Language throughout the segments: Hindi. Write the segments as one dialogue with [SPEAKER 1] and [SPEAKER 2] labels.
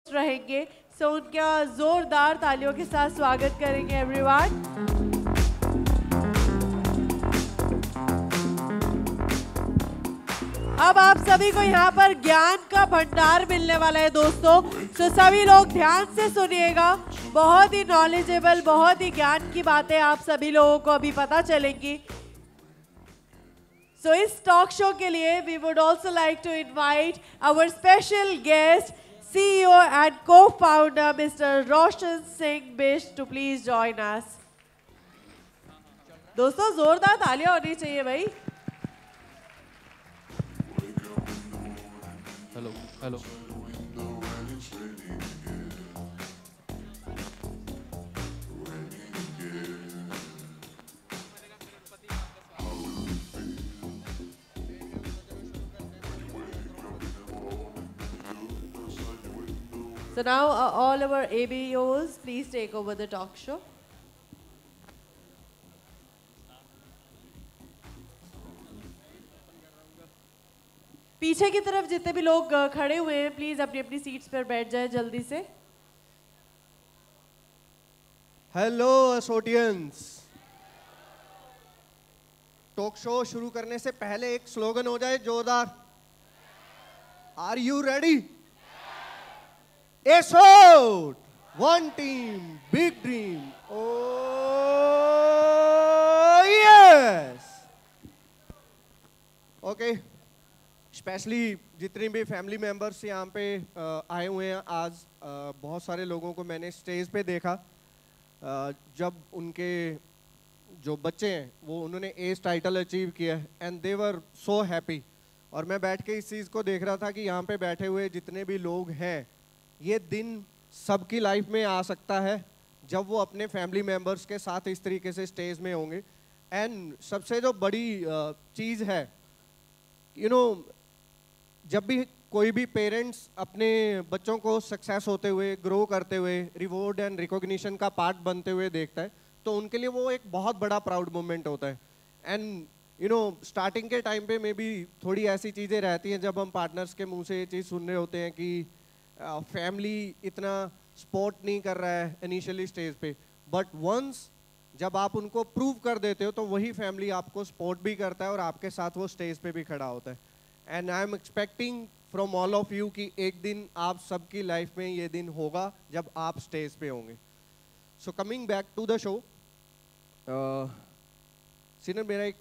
[SPEAKER 1] रहेंगे, सो उनका जोरदार तालियों के साथ स्वागत करेंगे एवरीवन। अब आप सभी को यहाँ पर ज्ञान का भंडार मिलने वाला है दोस्तों, तो सभी लोग ध्यान से सुनिएगा। बहुत ही नॉलेजेबल, बहुत ही ज्ञान की बातें आप सभी लोगों को अभी पता चलेंगी। So इस टॉक शो के लिए we would also like to invite our special guest, CEO and co-founder Mr. Roshan Singh Bish to please join us. दोस्तों जोरदार तालियां होनी चाहिए भाई।
[SPEAKER 2] Hello hello
[SPEAKER 1] So now all our ABOs, please take over the talk show. पीछे की तरफ जितने भी लोग खड़े हुए हैं, प्लीज अपनी अपनी सीट्स पर बैठ जाएं जल्दी से।
[SPEAKER 3] हेलो एसोटियंस, टॉक शो शुरू करने से पहले एक स्लोगन हो जाए जोरदार। Are you ready? एसोट, one team, big dream. Oh yes, okay. Specially जितने भी फैमिली मेंबर्स यहाँ पे आए हुए हैं आज, बहुत सारे लोगों को मैंने स्टेज पे देखा जब उनके जो बच्चे हैं वो उन्होंने एस टाइटल अचीव किया and they were so happy. और मैं बैठ के इस चीज़ को देख रहा था कि यहाँ पे बैठे हुए जितने भी लोग हैं, ये दिन सबकी लाइफ में आ सकता है जब वो अपने फैमिली मेम्बर्स के साथ इस तरीके से स्टेज में होंगे। एंड सबसे जो बड़ी चीज़ है, जब भी कोई भी पेरेंट्स अपने बच्चों को सक्सेस होते हुए, ग्रो करते हुए, रिवॉर्ड एंड रिकॉग्निशन का पार्ट बनते हुए देखता है, तो उनके लिए वो एक बहुत बड़ा प्राउड मोमेंट होता है। एंड स्टार्टिंग के टाइम पे मे बी थोड़ी ऐसी चीज़ें रहती हैं जब हम पार्टनर्स के मुंह से ये चीज़ सुन रहे होते हैं कि फैमिली इतना सपोर्ट नहीं कर रहा है इनिशियली स्टेज पे, बट वंस जब आप उनको प्रूव कर देते हो तो वही फैमिली आपको सपोर्ट भी करता है और आपके साथ वो स्टेज पे भी खड़ा होता है। And I am expecting from all of you कि एक दिन आप सबकी लाइफ में ये दिन होगा जब आप स्टेज पे होंगे। So coming back to the show, senior, मेरा एक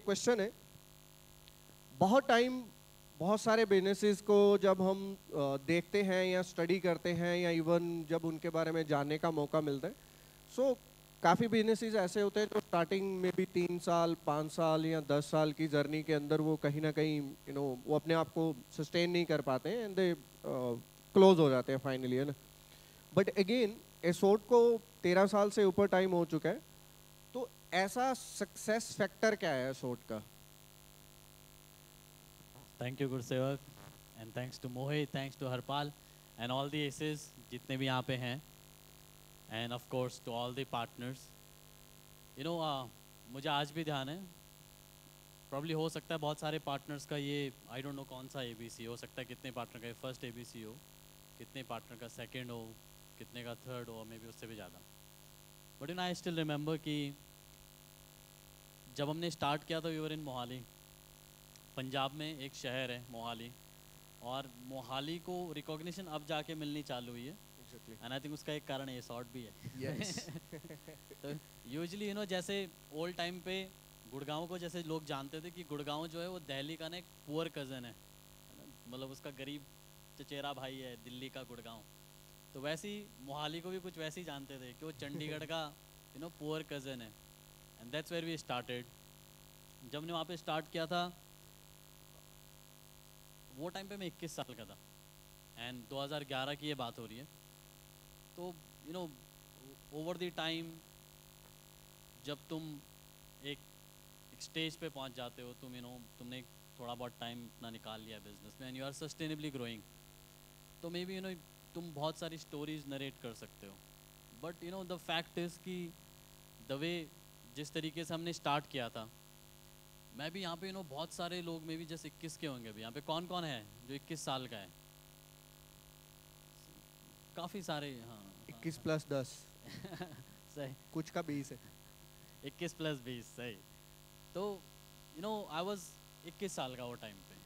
[SPEAKER 3] क्वेश्चन है। बहुत सारे बिजनेसेस को जब हम देखते हैं या स्टडी करते हैं या इवन जब उनके बारे में जानने का मौका मिलता है, सो काफ़ी बिजनेसेस ऐसे होते हैं जो स्टार्टिंग में भी 3 साल 5 साल या 10 साल की जर्नी के अंदर वो कहीं ना कहीं वो अपने आप को सस्टेन नहीं कर पाते हैं एंड दे क्लोज हो जाते हैं फाइनली, है ना। बट अगेन एसोट को 13 साल से ऊपर टाइम हो चुका है, तो ऐसा सक्सेस फैक्टर क्या है एसोट का?
[SPEAKER 4] Thank you Gurusevak, and thanks to Mohit, thanks to Harpal and all the aces जितने भी यहाँ पे हैं, and of course to all the partners. मुझे आज भी ध्यान है, प्रॉब्ली हो सकता है बहुत सारे पार्टनर्स का ये आई डोंट नो कौन सा एबीसी हो सकता है, कितने पार्टनर का फर्स्ट एबीसी हो, कितने पार्टनर का सेकंड हो, कितने का थर्ड हो, मे बी उससे भी ज़्यादा। बट आई स्टिल रिमेंबर कि जब हमने स्टार्ट किया था वी वर इन मोहाली। पंजाब में एक शहर है मोहाली, और मोहाली को रिकॉग्निशन अब जाके मिलनी चालू हुई है, एंड आई थिंक उसका एक कारण ये शॉर्ट भी है। yes. तो यूजुअली जैसे ओल्ड टाइम पे गुड़गांव को जैसे लोग जानते थे कि गुड़गांव जो है वो दिल्ली का ना एक पुअर कज़न है, मतलब उसका गरीब चचेरा भाई है दिल्ली का गुड़गांव। तो वैसे ही मोहाली को भी कुछ वैसे ही जानते थे कि वो चंडीगढ़ का पुअर कज़न है, and that's where we started. जब हमने वहाँ पे स्टार्ट किया था वो टाइम पे मैं 21 साल का था, एंड 2011 की ये बात हो रही है। तो ओवर द टाइम जब तुम एक स्टेज पे पहुंच जाते हो, तुमने थोड़ा बहुत टाइम इतना निकाल लिया बिजनेस में and you are sustainably growing, तो मे बी तुम बहुत सारी स्टोरीज नरेट कर सकते हो। बट द फैक्ट इज़ कि द वे जिस तरीके से हमने स्टार्ट किया था, मैं भी यहाँ पे बहुत सारे लोग में भी जैसे 21 के होंगे अभी यहाँ पे कौन कौन है जो 21 साल का है? काफ़ी सारे, हाँ
[SPEAKER 3] 21 प्लस 10
[SPEAKER 4] सही,
[SPEAKER 3] कुछ का 20 है।
[SPEAKER 4] 21 प्लस 20 सही। तो आई वाज 21 साल का वो टाइम पे,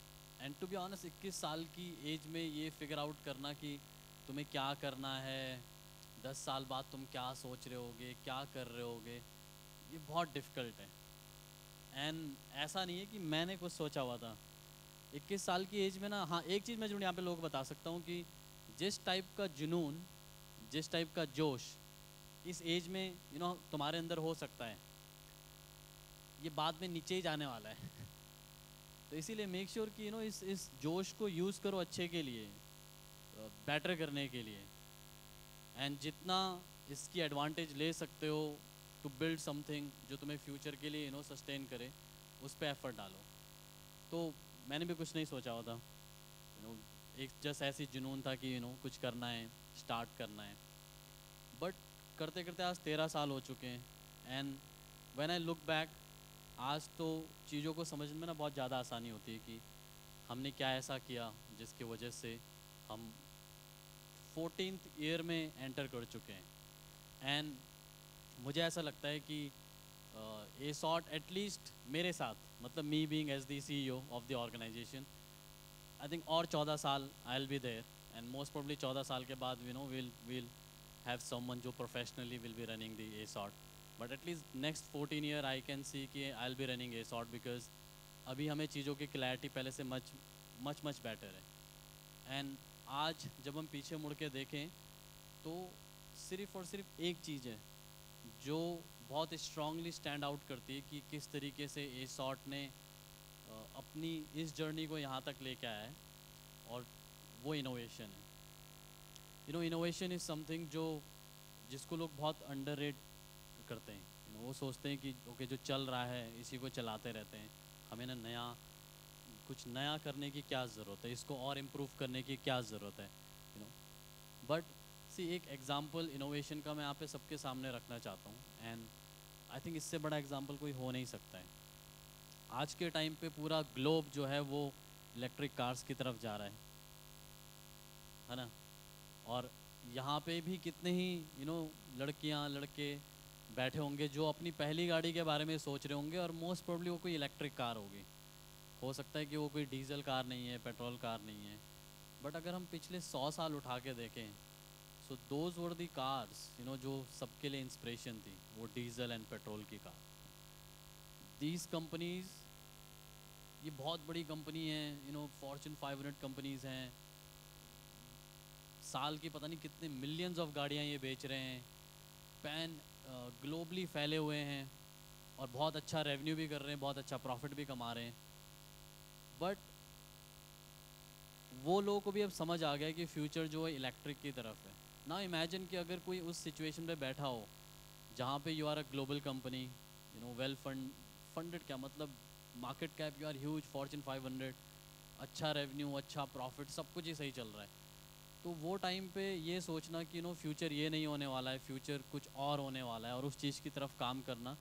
[SPEAKER 4] एंड टू बी ऑनेस्ट 21 साल की एज में ये फिगर आउट करना कि तुम्हें क्या करना है, 10 साल बाद तुम क्या सोच रहे होगे, क्या कर रहे होगे, ये बहुत डिफ़िकल्ट है। एंड ऐसा नहीं है कि मैंने कुछ सोचा हुआ था 21 साल की एज में ना। हाँ एक चीज़ मैं जरूर यहाँ पे लोग बता सकता हूँ कि जिस टाइप का जुनून, जिस टाइप का जोश इस एज में तुम्हारे अंदर हो सकता है, ये बाद में नीचे ही जाने वाला है तो इसीलिए मेक श्योर कि इस जोश को यूज़ करो अच्छे के लिए, बेटर करने के लिए, एंड जितना इसकी एडवांटेज ले सकते हो टू बिल्ड समथिंग जो तुम्हें फ्यूचर के लिए सस्टेन करे, उस पर एफर्ट डालो। तो मैंने भी कुछ नहीं सोचा हुआ था, एक जस्ट ऐसी जुनून था कि कुछ करना है, स्टार्ट करना है। बट करते करते आज 13 साल हो चुके हैं, and when I look back, आज तो चीज़ों को समझने में ना बहुत ज़्यादा आसानी होती है कि हमने क्या ऐसा किया जिसकी वजह से हम 14th ईयर में एंटर कर चुके हैं। एंड मुझे ऐसा लगता है कि ए सॉर्ट एटलीस्ट मेरे साथ, मतलब me being as the CEO of the organisation, I think और 14 साल I will be there, and most probably 14 साल के बाद we'll have someone जो professionally will be running the A sort, but at least next 14 year I can see कि I'll be running A sort because अभी हमें चीज़ों की क्लैरिटी पहले से much better है। एंड आज जब हम पीछे मुड़ के देखें तो सिर्फ़ और सिर्फ एक चीज़ है जो बहुत स्ट्रांगली स्टैंड आउट करती है कि किस तरीके से ए सॉर्ट ने अपनी इस जर्नी को यहाँ तक लेके आया है, और वो इनोवेशन है। इनोवेशन इज़ समथिंग जिसको लोग बहुत अंडररेट करते हैं। वो सोचते हैं कि ओके जो चल रहा है इसी को चलाते रहते हैं, हमें ना कुछ नया करने की क्या ज़रूरत है, इसको और इम्प्रूव करने की क्या ज़रूरत है। बट सी एक एग्ज़ाम्पल इनोवेशन का मैं यहाँ पे सबके सामने रखना चाहता हूँ, एंड आई थिंक इससे बड़ा एग्ज़ाम्पल कोई हो नहीं सकता है। आज के टाइम पे पूरा ग्लोब जो है वो इलेक्ट्रिक कार्स की तरफ जा रहा है ना, और यहाँ पे भी कितने ही लड़कियाँ लड़के बैठे होंगे जो अपनी पहली गाड़ी के बारे में सोच रहे होंगे, और मोस्ट प्रोबब्ली वो कोई इलेक्ट्रिक कार होगी। हो सकता है कि वो कोई डीजल कार नहीं है, पेट्रोल कार नहीं है, बट अगर हम पिछले 100 साल उठा के देखें, so those were the cars जो सबके लिए इंस्पिरेशन थी, वो डीजल एंड पेट्रोल की कार। दीज कंपनीज़, ये बहुत बड़ी कंपनी है, फॉर्च्यून 500 कंपनीज़ हैं, साल की पता नहीं कितने मिलियंस ऑफ गाड़ियाँ ये बेच रहे हैं, पैन ग्लोबली फैले हुए हैं, और बहुत अच्छा रेवेन्यू भी कर रहे हैं, बहुत अच्छा प्रॉफिट भी कमा रहे हैं। बट वो लोगों को भी अब समझ आ गया कि फ्यूचर जो है इलेक्ट्रिक की तरफ है ना। इमेजिन कि अगर कोई उस सिचुएशन पे बैठा हो जहाँ पे you are a global company, well funded, क्या मतलब market cap, you are huge, fortune 500, अच्छा रेवेन्यू, अच्छा प्रॉफिट, सब कुछ ही सही चल रहा है। तो वो टाइम पे ये सोचना कि फ्यूचर ये नहीं होने वाला है, फ्यूचर कुछ और होने वाला है, और उस चीज़ की तरफ काम करना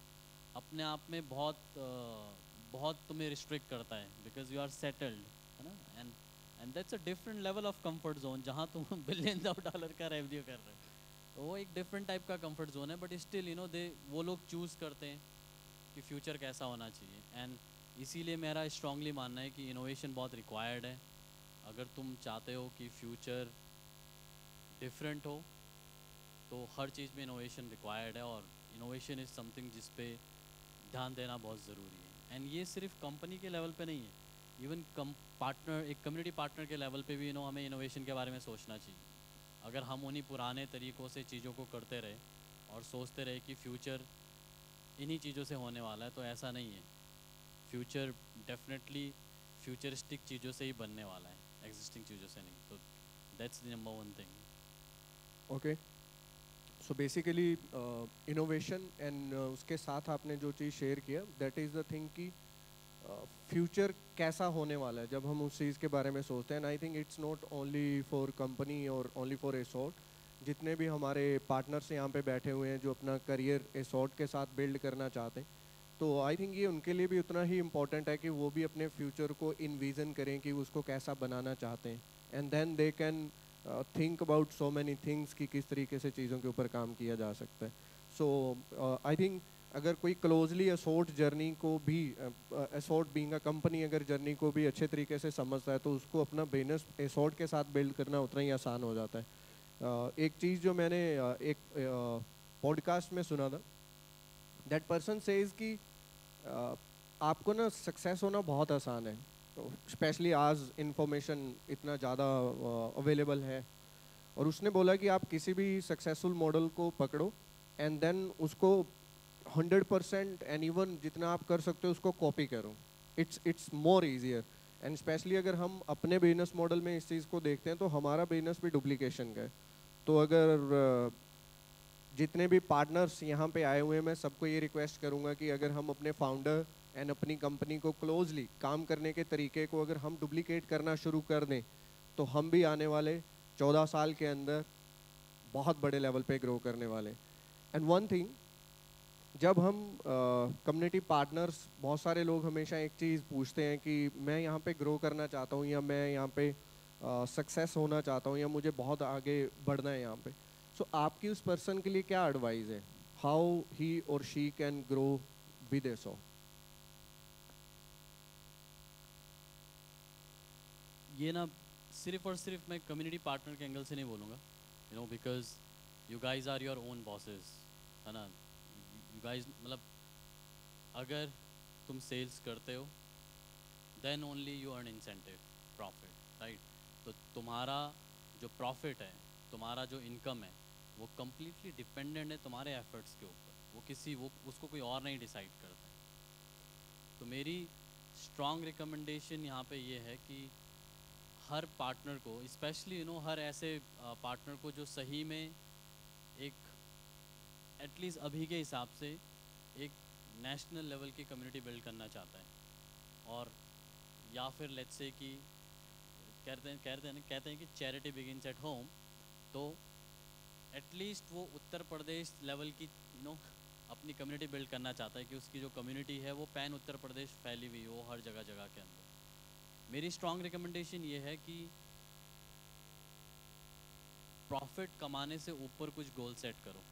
[SPEAKER 4] अपने आप में बहुत तुम्हें रिस्ट्रिक्ट करता है, बिकॉज यू आर सेटल्ड, है ना। And that's a different level of comfort zone, जहाँ तुम बिलियंस ऑफ डॉलर का रेवेन्यू कर रहे हो, तो वो एक डिफरेंट टाइप का कंफर्ट जोन है। बट स्टिल वो लोग चूज़ करते हैं कि फ्यूचर कैसा होना चाहिए। एंड इसीलिए मेरा स्ट्रांगली मानना है कि इनोवेशन बहुत रिक्वायर्ड है। अगर तुम चाहते हो कि फ्यूचर डिफरेंट हो तो हर चीज़ में इनोवेशन रिक्वायर्ड है, और इनोवेशन इज़ समथिंग जिस पे ध्यान देना बहुत ज़रूरी है। एंड ये सिर्फ कंपनी के लेवल पे नहीं है, इवन एक कम्युनिटी पार्टनर के लेवल पे भी हमें इनोवेशन के बारे में सोचना चाहिए। अगर हम उन्हीं पुराने तरीक़ों से चीज़ों को करते रहे और सोचते रहे कि फ्यूचर इन्हीं चीज़ों से होने वाला है, तो ऐसा नहीं है। फ्यूचर डेफिनेटली फ्यूचरिस्टिक चीज़ों से ही बनने वाला है, एग्जिस्टिंग चीज़ों से नहीं। तो that's the number one thing.
[SPEAKER 3] Okay, so basically innovation and उसके साथ आपने जो चीज़ शेयर किया, दैट इज़ द थिंग कि फ्यूचर कैसा होने वाला है जब हम उस चीज़ के बारे में सोचते हैं। And I think it's not only for company और ओनली फॉर एसॉर्ट, जितने भी हमारे पार्टनर्स यहाँ पे बैठे हुए हैं जो अपना करियर एसॉर्ट के साथ बिल्ड करना चाहते हैं, तो आई थिंक ये उनके लिए भी उतना ही इम्पोर्टेंट है कि वो भी अपने फ्यूचर को इन्विजन करें कि उसको कैसा बनाना चाहते हैं, and then they can think about so many things कि किस तरीके से चीज़ों के ऊपर काम किया जा सकता है. सो आई थिंक अगर कोई क्लोजली असोर्ट जर्नी को भी, असोर्ट बीइंग अ कंपनी, अगर जर्नी को भी अच्छे तरीके से समझता है तो उसको अपना बिजनेस असोर्ट के साथ बिल्ड करना उतना ही आसान हो जाता है. एक चीज़ जो मैंने एक पॉडकास्ट में सुना था, दैट पर्सन सेज कि आपको ना सक्सेस होना बहुत आसान है, स्पेशली आज इंफॉर्मेशन इतना ज़्यादा अवेलेबल है. और उसने बोला कि आप किसी भी सक्सेसफुल मॉडल को पकड़ो एंड देन उसको 100% एंड इवन जितना आप कर सकते हो उसको कॉपी करो. It's more easier. And specially अगर हम अपने बिजनेस मॉडल में इस चीज़ को देखते हैं तो हमारा बिजनेस भी डुप्लीकेशन का है. तो अगर जितने भी पार्टनर्स यहाँ पे आए हुए हैं, मैं सबको ये रिक्वेस्ट करूँगा कि अगर हम अपने फाउंडर एंड अपनी कंपनी को क्लोजली काम करने के तरीके को अगर हम डुप्लीकेट करना शुरू कर दें तो हम भी आने वाले 14 साल के अंदर बहुत बड़े लेवल पे ग्रो करने वाले. एंड वन थिंग, जब हम कम्युनिटी पार्टनर्स, बहुत सारे लोग हमेशा एक चीज़ पूछते हैं कि मैं यहाँ पे ग्रो करना चाहता हूँ या मैं यहाँ पे सक्सेस होना चाहता हूँ या मुझे बहुत आगे बढ़ना है यहाँ पे. सो आपकी उस पर्सन के लिए क्या एडवाइस है, हाउ ही और शी कैन ग्रो विद एसो?
[SPEAKER 4] ये ना सिर्फ और सिर्फ मैं कम्युनिटी पार्टनर के एंगल से नहीं बोलूँगा, you know, because you guys are your own bosses, है ना. यू गाइज मतलब अगर तुम सेल्स करते हो then only you earn incentive profit, right. तो तुम्हारा जो प्रॉफिट है, तुम्हारा जो इनकम है, वो कम्प्लीटली डिपेंडेंट है तुम्हारे एफर्ट्स के ऊपर. वो उसको कोई और नहीं डिसाइड करता है. तो मेरी स्ट्रॉन्ग रिकमेंडेशन यहाँ पे ये है कि हर पार्टनर को, स्पेशली यू नो हर ऐसे पार्टनर को जो सही में एक एटलीस्ट अभी के हिसाब से एक नेशनल लेवल की कम्युनिटी बिल्ड करना चाहता है, और या फिर लेट्स से कि कहते हैं कि चैरिटी बिगिंस एट होम. तो एटलीस्ट वो उत्तर प्रदेश लेवल की यू नो अपनी कम्युनिटी बिल्ड करना चाहता है कि उसकी जो कम्युनिटी है वो पैन उत्तर प्रदेश फैली हुई हो हर जगह जगह के अंदर. मेरी स्ट्रॉन्ग रिकमेंडेशन ये है कि प्रॉफिट कमाने से ऊपर कुछ गोल सेट करो.